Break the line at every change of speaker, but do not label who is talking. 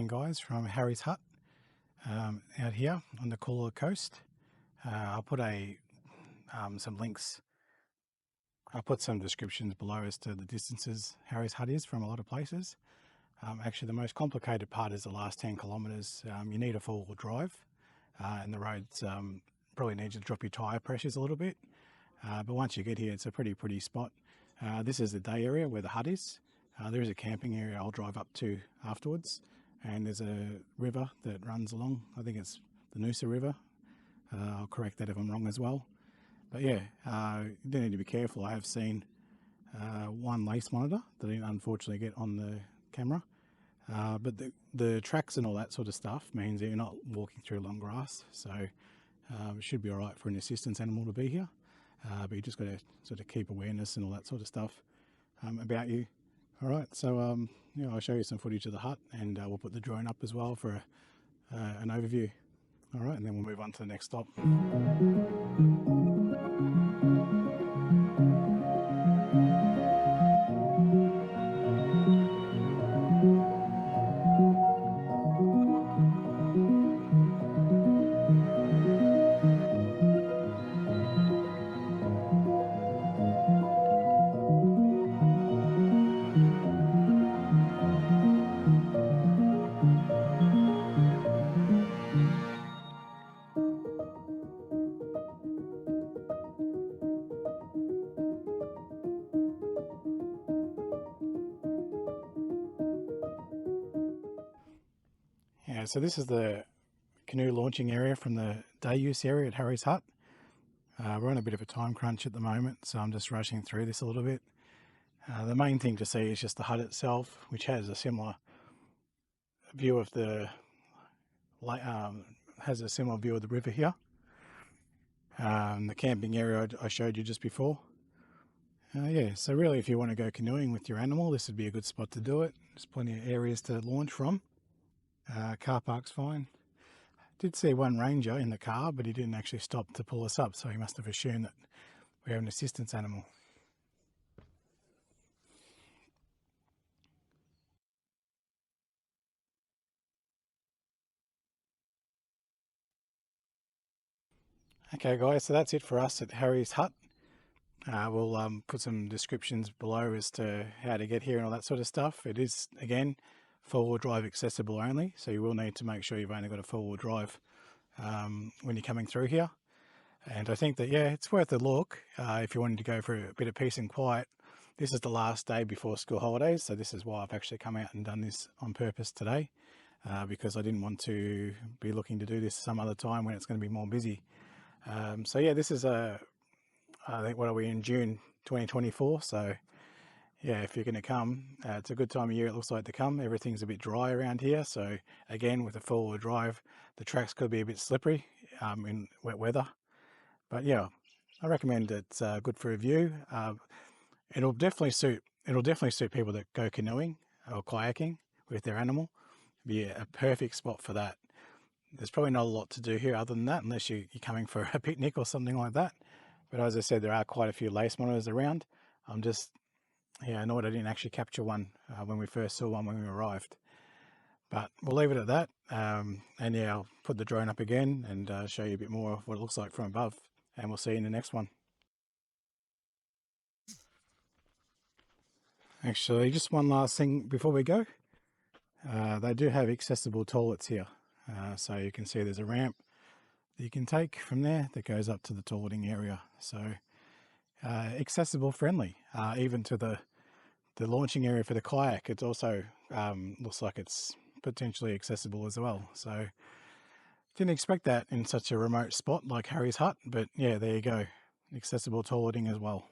morning guys from Harry's Hut out here on the Cooloola coast. I'll put some links, I'll put some descriptions below as to the distances Harry's Hut is from a lot of places. Actually the most complicated part is the last 10 kilometres. You need a four-wheel drive and the roads probably need to drop your tyre pressures a little bit, but once you get here it's a pretty spot. This is the day area where the hut is. There is a camping area I'll drive up to afterwards, and there's a river that runs along. I think it's the Noosa River. I'll correct that if I'm wrong as well. But yeah, you do need to be careful. I have seen one lace monitor that I didn't unfortunately get on the camera. But the tracks and all that sort of stuff means that you're not walking through long grass. So it should be all right for an assistance animal to be here. But you just got to sort of keep awareness and all that sort of stuff about you. All right, so yeah, I'll show you some footage of the hut, and we'll put the drone up as well for an overview. All right, and then we'll move on to the next stop. Yeah, so this is the canoe launching area from the day use area at Harry's Hut. We're on a bit of a time crunch at the moment, so I'm just rushing through this a little bit. The main thing to see is just the hut itself, which has a similar view of the river here. The camping area I showed you just before. Yeah, so really if you want to go canoeing with your animal, this would be a good spot to do it. There's plenty of areas to launch from. Car park's fine. Did see one ranger in the car, but he didn't actually stop to pull us up, so he must have assumed that we have an assistance animal. Okay guys, so that's it for us at Harry's Hut. We'll put some descriptions below as to how to get here and all that sort of stuff. It is, again, four-wheel drive accessible only, so you will need to make sure you've only got a four-wheel drive when you're coming through here. And I think that, yeah, it's worth a look if you wanted to go for a bit of peace and quiet. This is the last day before school holidays, so this is why I've actually come out and done this on purpose today, because I didn't want to be looking to do this some other time when it's going to be more busy. So yeah, this is I think, what are we in, June 2024, so yeah, if you're going to come, it's a good time of year it looks like to come. Everything's a bit dry around here, so again with a four-wheel drive the tracks could be a bit slippery in wet weather, but yeah, I recommend it's good for a view. It'll definitely suit people that go canoeing or kayaking with their animal. It'd be a perfect spot for that. There's probably not a lot to do here other than that, unless you're coming for a picnic or something like that. But as I said, there are quite a few lace monitors around. I'm just, yeah, annoyed I didn't actually capture one when we first saw one when we arrived. But we'll leave it at that. And yeah, I'll put the drone up again and show you a bit more of what it looks like from above. And we'll see you in the next one. Actually, just one last thing before we go. They do have accessible toilets here. So you can see there's a ramp that you can take from there that goes up to the toileting area. So accessible friendly, even to the launching area for the kayak. It's also looks like it's potentially accessible as well. So didn't expect that in such a remote spot like Harry's Hut, but yeah, there you go. Accessible toileting as well.